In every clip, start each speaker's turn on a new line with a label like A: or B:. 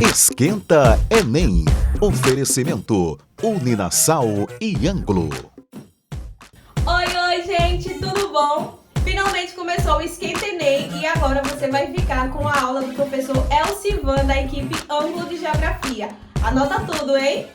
A: Esquenta Enem. Oferecimento Uninasal e Ângulo.
B: Oi, gente, tudo bom? Finalmente começou o Esquenta Enem e agora você vai ficar com a aula do professor Elcivan da equipe Ângulo de Geografia. Anota tudo, hein?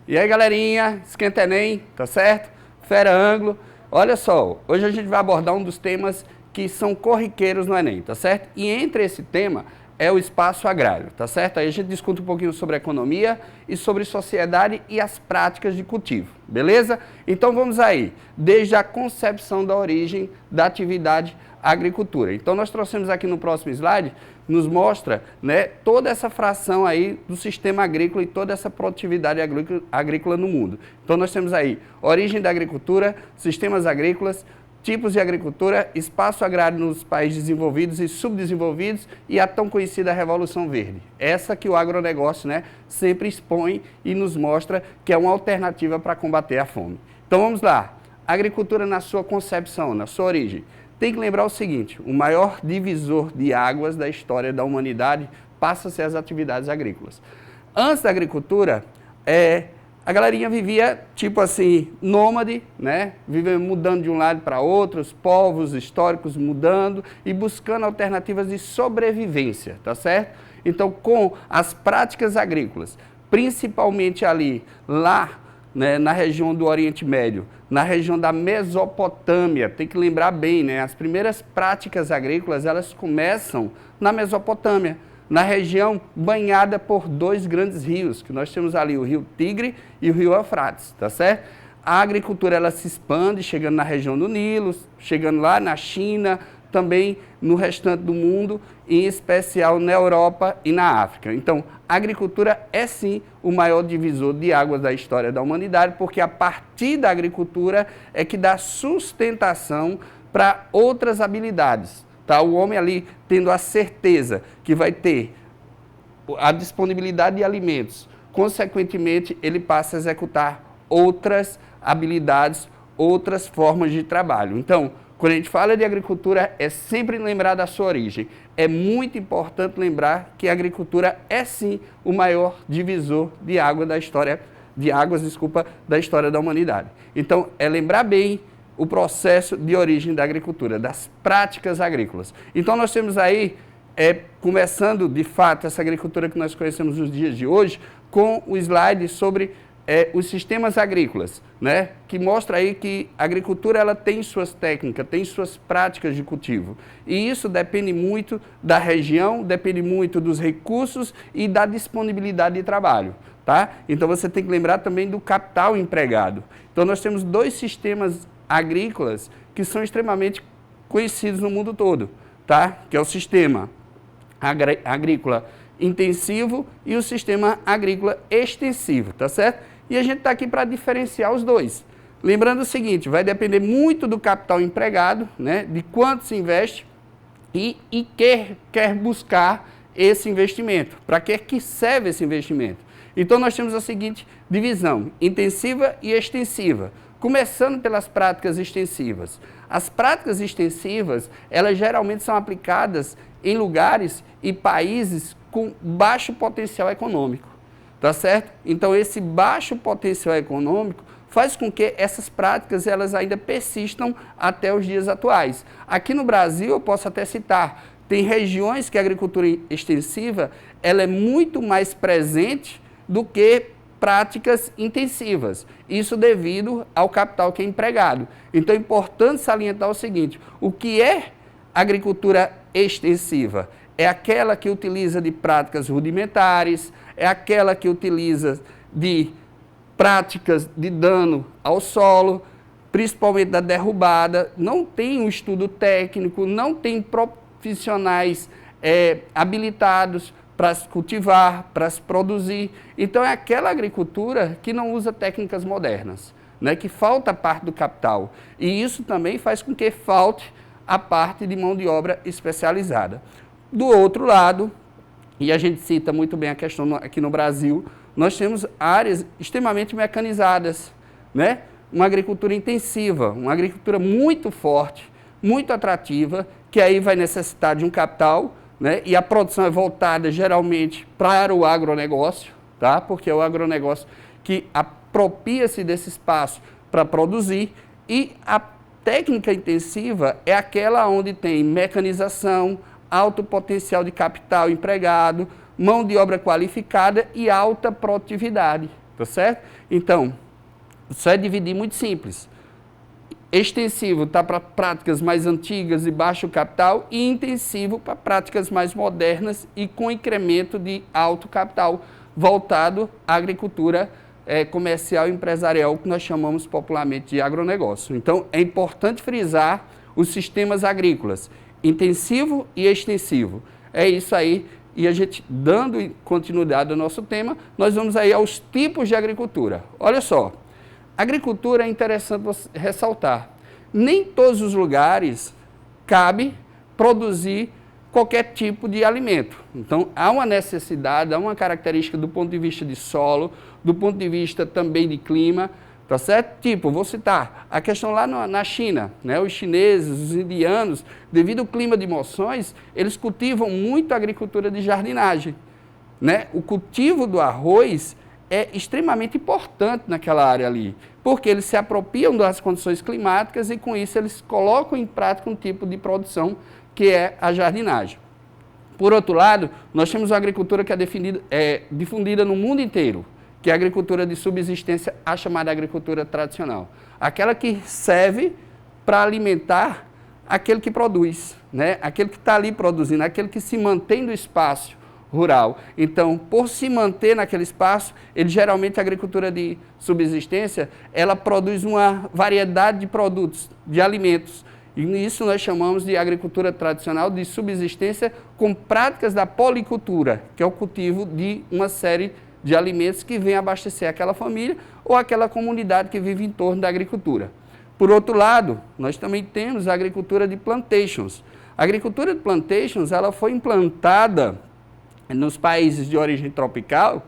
C: E aí, galerinha, Esquenta Enem, tá certo? Fera Ângulo. Olha só, hoje a gente vai abordar um dos temas que são corriqueiros no Enem, tá certo? E entre esse tema é o espaço agrário, tá certo? Aí a gente discute um pouquinho sobre economia e sobre sociedade e as práticas de cultivo, beleza? Então vamos aí, desde a concepção da origem da atividade agricultura. Então nós trouxemos aqui no próximo slide, nos mostra, né, toda essa fração aí do sistema agrícola e toda essa produtividade agrícola no mundo. Então nós temos aí origem da agricultura, sistemas agrícolas, tipos de agricultura, espaço agrário nos países desenvolvidos e subdesenvolvidos e a tão conhecida Revolução Verde. Essa que o agronegócio, né, sempre expõe e nos mostra que é uma alternativa para combater a fome. Então vamos lá, agricultura na sua concepção, na sua origem. Tem que lembrar o seguinte, o maior divisor de águas da história da humanidade passa a ser as atividades agrícolas. Antes da agricultura, a galerinha vivia, tipo assim, nômade, né? Vivia mudando de um lado para outro, os povos históricos mudando e buscando alternativas de sobrevivência, tá certo? Então, com as práticas agrícolas, principalmente ali, lá, né, na região do Oriente Médio, na região da Mesopotâmia, tem que lembrar bem, né? As primeiras práticas agrícolas, elas começam na Mesopotâmia, na região banhada por dois grandes rios, que nós temos ali o rio Tigre e o rio Eufrates, tá certo? A agricultura ela se expande, chegando na região do Nilo, chegando lá na China, também no restante do mundo, em especial na Europa e na África. Então, a agricultura é sim o maior divisor de águas da história da humanidade, porque a partir da agricultura é que dá sustentação para outras habilidades. Tá? O homem ali tendo a certeza que vai ter a disponibilidade de alimentos, consequentemente ele passa a executar outras habilidades, outras formas de trabalho. Então, quando a gente fala de agricultura, é sempre lembrar da sua origem. É muito importante lembrar que a agricultura é sim o maior divisor de água da história, da história da humanidade. Então, é lembrar bem o processo de origem da agricultura, das práticas agrícolas. Então nós temos aí, começando de fato essa agricultura que nós conhecemos nos dias de hoje, com o slide sobre os sistemas agrícolas, né? Que mostra aí que a agricultura ela tem suas técnicas, tem suas práticas de cultivo. E isso depende muito da região, depende muito dos recursos e da disponibilidade de trabalho. Tá? Então você tem que lembrar também do capital empregado. Então nós temos dois sistemas agrícolas que são extremamente conhecidos no mundo todo, tá? Que é o sistema agrícola intensivo e o sistema agrícola extensivo, tá certo? E a gente está aqui para diferenciar os dois. Lembrando o seguinte, vai depender muito do capital empregado, né? De quanto se investe e quer buscar esse investimento. Para que serve esse investimento? Então nós temos a seguinte divisão, intensiva e extensiva. Começando pelas práticas extensivas. As práticas extensivas, elas geralmente são aplicadas em lugares e países com baixo potencial econômico, tá certo? Então, esse baixo potencial econômico faz com que essas práticas elas ainda persistam até os dias atuais. Aqui no Brasil, eu posso até citar, tem regiões que a agricultura extensiva ela é muito mais presente do que práticas intensivas, isso devido ao capital que é empregado. Então é importante salientar o seguinte, o que é agricultura extensiva? É aquela que utiliza de práticas rudimentares, é aquela que utiliza de práticas de dano ao solo, principalmente da derrubada, não tem um estudo técnico, não tem profissionais habilitados para se cultivar, para se produzir. Então é aquela agricultura que não usa técnicas modernas, né? Que falta parte do capital. E isso também faz com que falte a parte de mão de obra especializada. Do outro lado, e a gente cita muito bem a questão aqui no Brasil, nós temos áreas extremamente mecanizadas, né? Uma agricultura intensiva, uma agricultura muito forte, muito atrativa, que aí vai necessitar de um capital, né? E a produção é voltada geralmente para o agronegócio, tá? Porque é o agronegócio que apropria-se desse espaço para produzir, e a técnica intensiva é aquela onde tem mecanização, alto potencial de capital empregado, mão de obra qualificada e alta produtividade, tá certo? Então, isso é dividir muito simples. Extensivo está para práticas mais antigas e baixo capital, e intensivo para práticas mais modernas e com incremento de alto capital, voltado à agricultura comercial e empresarial, que nós chamamos popularmente de agronegócio. Então, é importante frisar os sistemas agrícolas, intensivo e extensivo. É isso aí, e a gente, dando continuidade ao nosso tema, nós vamos aí aos tipos de agricultura. Olha só, agricultura é interessante você ressaltar. Nem todos os lugares cabe produzir qualquer tipo de alimento. Então, há uma necessidade, há uma característica do ponto de vista de solo, do ponto de vista também de clima, tá certo? Tipo, vou citar a questão lá na China, né? Os chineses, os indianos, devido ao clima de monções, eles cultivam muito a agricultura de jardinagem, né? O cultivo do arroz é extremamente importante naquela área ali, porque eles se apropriam das condições climáticas e, com isso, eles colocam em prática um tipo de produção que é a jardinagem. Por outro lado, nós temos uma agricultura que é difundida no mundo inteiro, que é a agricultura de subsistência, a chamada agricultura tradicional. Aquela que serve para alimentar aquele que produz, né? Aquele que está ali produzindo, aquele que se mantém no espaço rural. Então, por se manter naquele espaço, geralmente a agricultura de subsistência, ela produz uma variedade de produtos, de alimentos. E isso nós chamamos de agricultura tradicional de subsistência com práticas da policultura, que é o cultivo de uma série de alimentos que vem abastecer aquela família ou aquela comunidade que vive em torno da agricultura. Por outro lado, nós também temos a agricultura de plantations. A agricultura de plantations, ela foi implantada nos países de origem tropical,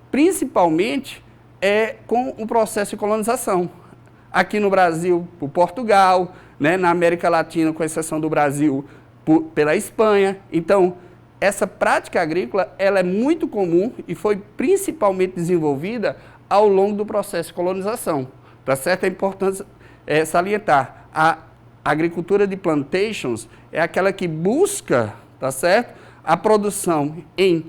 C: principalmente com o processo de colonização. Aqui no Brasil, por Portugal, né, na América Latina, com exceção do Brasil, pela Espanha. Então, essa prática agrícola ela é muito comum e foi principalmente desenvolvida ao longo do processo de colonização. Tá certo? É importante salientar. A agricultura de plantations é aquela que busca, tá certo, a produção em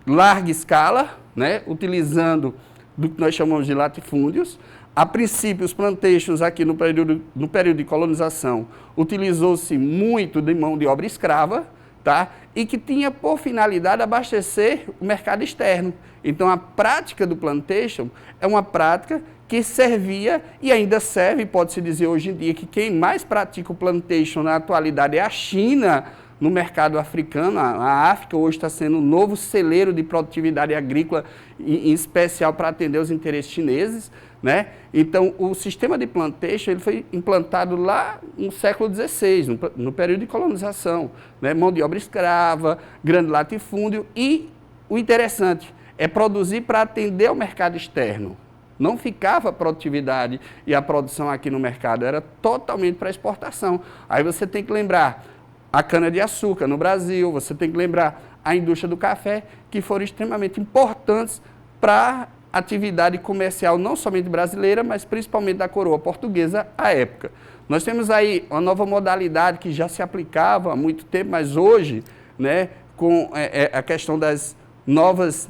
C: larga escala, né, utilizando do que nós chamamos de latifúndios. A princípio, os plantations aqui no período de colonização utilizou-se muito de mão de obra escrava, tá? E que tinha por finalidade abastecer o mercado externo. Então, a prática do plantation é uma prática que servia e ainda serve, pode-se dizer hoje em dia, que quem mais pratica o plantation na atualidade é a China, no mercado africano. A África hoje está sendo um novo celeiro de produtividade agrícola, em especial para atender os interesses chineses, né? Então, o sistema de plantation ele foi implantado lá no século XVI, no período de colonização, né? Mão de obra escrava, grande latifúndio, e o interessante é produzir para atender ao mercado externo. Não ficava a produtividade e a produção aqui no mercado, era totalmente para exportação. Aí você tem que lembrar a cana-de-açúcar no Brasil, você tem que lembrar a indústria do café, que foram extremamente importantes para a atividade comercial, não somente brasileira, mas principalmente da coroa portuguesa à época. Nós temos aí uma nova modalidade que já se aplicava há muito tempo, mas hoje, né, com a questão das novas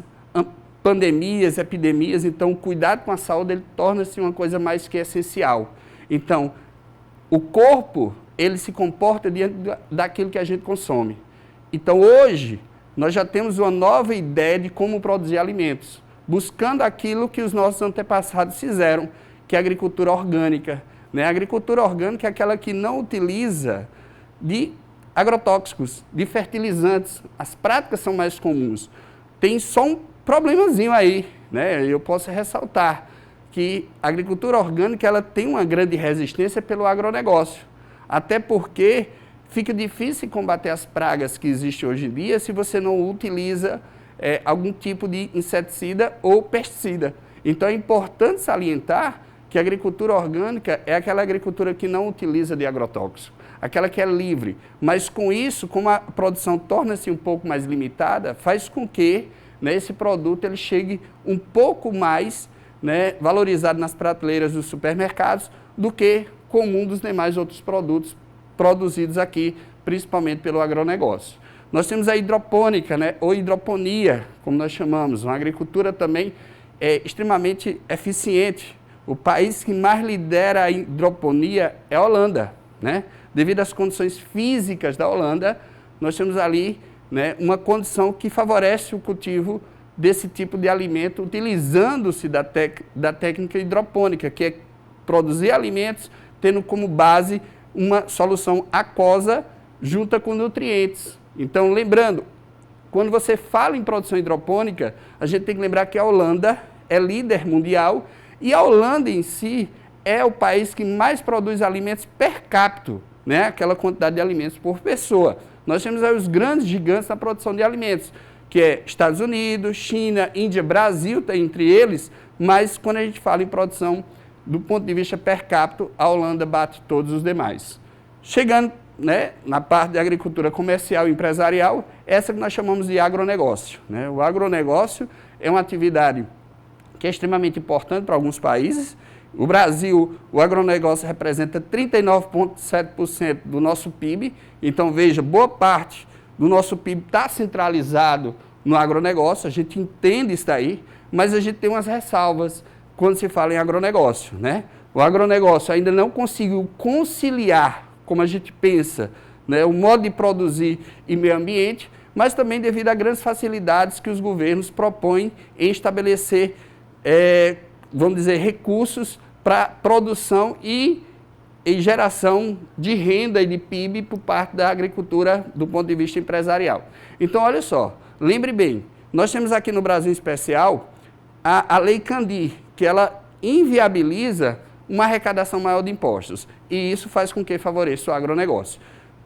C: pandemias, epidemias, então o cuidado com a saúde ele torna-se uma coisa mais que essencial. Então, o corpo ele se comporta diante daquilo que a gente consome. Então, hoje, nós já temos uma nova ideia de como produzir alimentos, buscando aquilo que os nossos antepassados fizeram, que é a agricultura orgânica. Né? A agricultura orgânica é aquela que não utiliza de agrotóxicos, de fertilizantes. As práticas são mais comuns. Tem só um problemazinho aí, né? Eu posso ressaltar que a agricultura orgânica ela tem uma grande resistência pelo agronegócio. Até porque fica difícil combater as pragas que existem hoje em dia se você não utiliza algum tipo de inseticida ou pesticida. Então é importante salientar que a agricultura orgânica é aquela agricultura que não utiliza de agrotóxico. aquela que é livre. Mas com isso, como a produção torna-se um pouco mais limitada, faz com que, né, esse produto ele chegue um pouco mais, né, valorizado nas prateleiras dos supermercados do que comum dos demais outros produtos produzidos aqui, principalmente pelo agronegócio. Nós temos a hidropônica, né, ou hidroponia, como nós chamamos, uma agricultura também extremamente eficiente. O país que mais lidera a hidroponia é a Holanda, né? Devido às condições físicas da Holanda, nós temos ali, né, uma condição que favorece o cultivo desse tipo de alimento, utilizando-se da técnica hidropônica, que é produzir alimentos tendo como base uma solução aquosa junta com nutrientes. Então, lembrando, quando você fala em produção hidropônica, a gente tem que lembrar que a Holanda é líder mundial e a Holanda em si é o país que mais produz alimentos per capita, né? Aquela quantidade de alimentos por pessoa. Nós temos aí os grandes gigantes na produção de alimentos, que é Estados Unidos, China, Índia, Brasil, está entre eles, mas quando a gente fala em produção do ponto de vista per capita, a Holanda bate todos os demais. Chegando, né, na parte de agricultura comercial e empresarial, essa que nós chamamos de agronegócio, né? O agronegócio é uma atividade que é extremamente importante para alguns países. O Brasil, o agronegócio representa 39,7% do nosso PIB. Então, veja, boa parte do nosso PIB está centralizado no agronegócio, a gente entende isso daí, mas a gente tem umas ressalvas quando se fala em agronegócio, né? O agronegócio ainda não conseguiu conciliar, como a gente pensa, né, o modo de produzir e meio ambiente, mas também devido a grandes facilidades que os governos propõem em estabelecer, vamos dizer, recursos para produção e geração de renda e de PIB por parte da agricultura do ponto de vista empresarial. Então, olha só, lembre bem, nós temos aqui no Brasil em especial a Lei Candir, que ela inviabiliza uma arrecadação maior de impostos, e isso faz com que favoreça o agronegócio.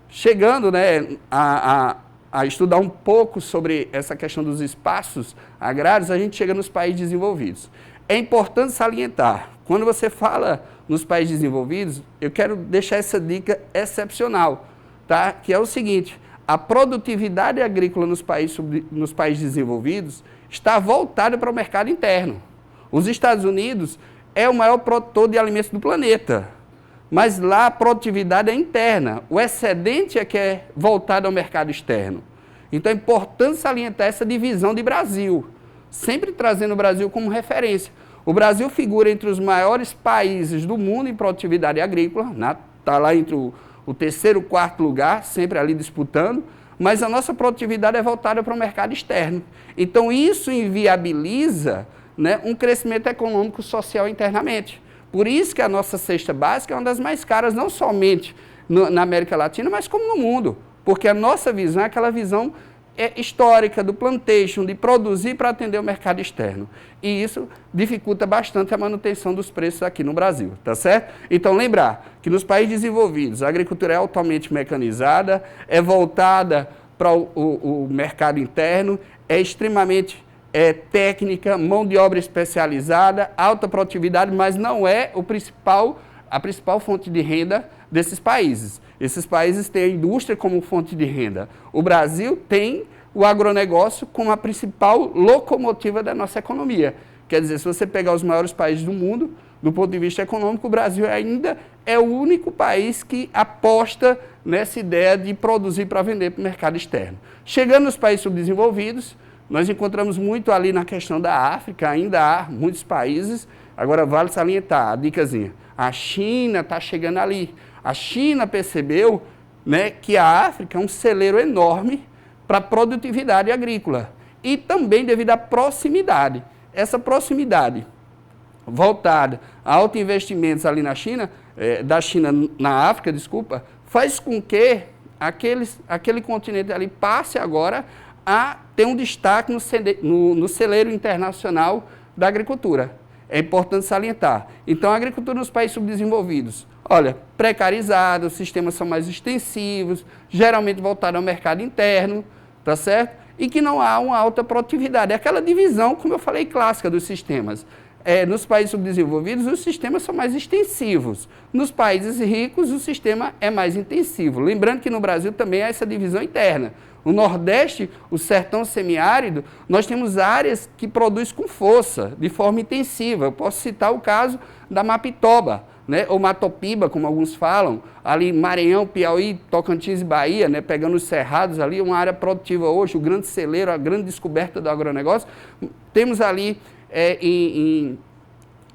C: Chegando, né, a estudar um pouco sobre essa questão dos espaços agrários, a gente chega nos países desenvolvidos. É importante salientar, quando você fala nos países desenvolvidos, eu quero deixar essa dica excepcional, tá? Que é o seguinte: a produtividade agrícola nos países desenvolvidos está voltada para o mercado interno. Os Estados Unidos é o maior produtor de alimentos do planeta, mas lá a produtividade é interna, o excedente é que é voltado ao mercado externo. Então é importante salientar essa divisão de Brasil, sempre trazendo o Brasil como referência. O Brasil figura entre os maiores países do mundo em produtividade agrícola, está lá entre o terceiro e o quarto lugar, sempre ali disputando, mas a nossa produtividade é voltada para o mercado externo. Então isso inviabiliza, né, um crescimento econômico social internamente. Por isso que a nossa cesta básica é uma das mais caras, não somente na América Latina, mas como no mundo. Porque a nossa visão é aquela visão histórica do plantation, de produzir para atender o mercado externo. E isso dificulta bastante a manutenção dos preços aqui no Brasil, tá certo? Então, lembrar que nos países desenvolvidos a agricultura é altamente mecanizada, é voltada para o mercado interno, é extremamente técnica, mão de obra especializada, alta produtividade, mas não é a principal fonte de renda desses países. Esses países têm a indústria como fonte de renda. O Brasil tem o agronegócio como a principal locomotiva da nossa economia. Quer dizer, se você pegar os maiores países do mundo, do ponto de vista econômico, o Brasil ainda é o único país que aposta nessa ideia de produzir para vender para o mercado externo. Chegando nos países subdesenvolvidos, nós encontramos muito ali na questão da África, ainda há muitos países. Agora vale salientar, a dicasinha, a China está chegando ali. A China percebeu, né, que a África é um celeiro enorme para a produtividade agrícola e também devido à proximidade. Essa proximidade voltada a altos investimentos ali na China, da China na África, desculpa, faz com que aquele continente ali passe agora a ter um destaque no celeiro internacional da agricultura. É importante salientar. Então, a agricultura nos países subdesenvolvidos, olha, precarizada, os sistemas são mais extensivos, geralmente voltados ao mercado interno, tá certo? E que não há uma alta produtividade. É aquela divisão, como eu falei, clássica dos sistemas. nos países subdesenvolvidos, os sistemas são mais extensivos. Nos países ricos, o sistema é mais intensivo. Lembrando que no Brasil também há essa divisão interna. O Nordeste, o sertão semiárido, nós temos áreas que produzem com força, de forma intensiva. Eu posso citar o caso da Mapitoba, né, ou Matopiba, como alguns falam, ali Maranhão, Piauí, Tocantins e Bahia, né, pegando os cerrados ali, uma área produtiva hoje, o grande celeiro, a grande descoberta do agronegócio. Temos ali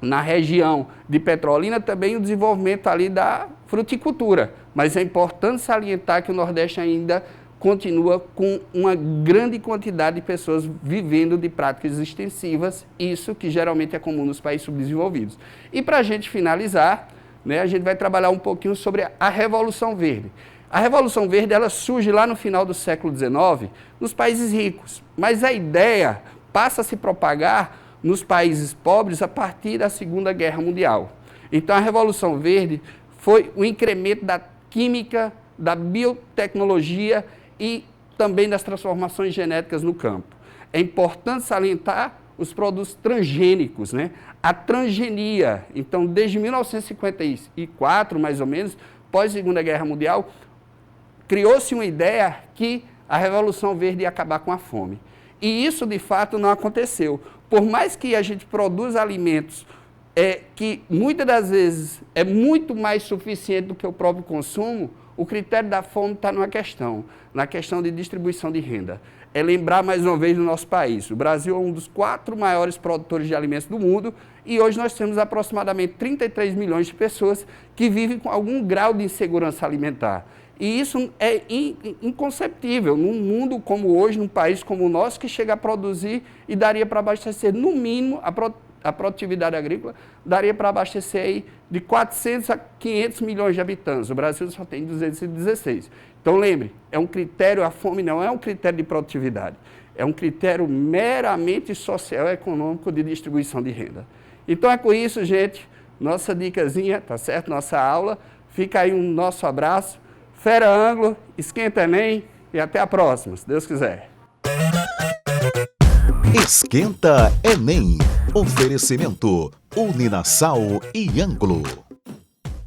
C: na região de Petrolina também o desenvolvimento ali da fruticultura, mas é importante salientar que o Nordeste ainda continua com uma grande quantidade de pessoas vivendo de práticas extensivas, isso que geralmente é comum nos países subdesenvolvidos. E para a gente finalizar, né, a gente vai trabalhar um pouquinho sobre a Revolução Verde. A Revolução Verde ela surge lá no final do século XIX, nos países ricos, mas a ideia passa a se propagar nos países pobres a partir da Segunda Guerra Mundial. Então a Revolução Verde foi o incremento da química, da biotecnologia e também das transformações genéticas no campo. É importante salientar os produtos transgênicos, né? A transgenia, então desde 1954, mais ou menos, pós Segunda Guerra Mundial, criou-se uma ideia que a Revolução Verde ia acabar com a fome. E isso, de fato, não aconteceu. Por mais que a gente produza alimentos que muitas das vezes é muito mais suficiente do que o próprio consumo, o critério da fome está na questão de distribuição de renda. É lembrar mais uma vez do nosso país. O Brasil é um dos 4 maiores produtores de alimentos do mundo e hoje nós temos aproximadamente 33 milhões de pessoas que vivem com algum grau de insegurança alimentar. E isso é inconceptível num mundo como hoje, num país como o nosso, que chega a produzir e daria para abastecer, no mínimo, a produtividade agrícola, daria para abastecer aí de 400 a 500 milhões de habitantes. O Brasil só tem 216. Então, lembre, é um critério, a fome não é um critério de produtividade, é um critério meramente social e econômico de distribuição de renda. Então, é com isso, gente, nossa dicasinha, tá certo? Nossa aula. Fica aí um nosso abraço. Fera Anglo, esquenta Enem e até a próxima, se Deus quiser.
A: Esquenta Enem. Oferecimento Uninasal e Ângulo.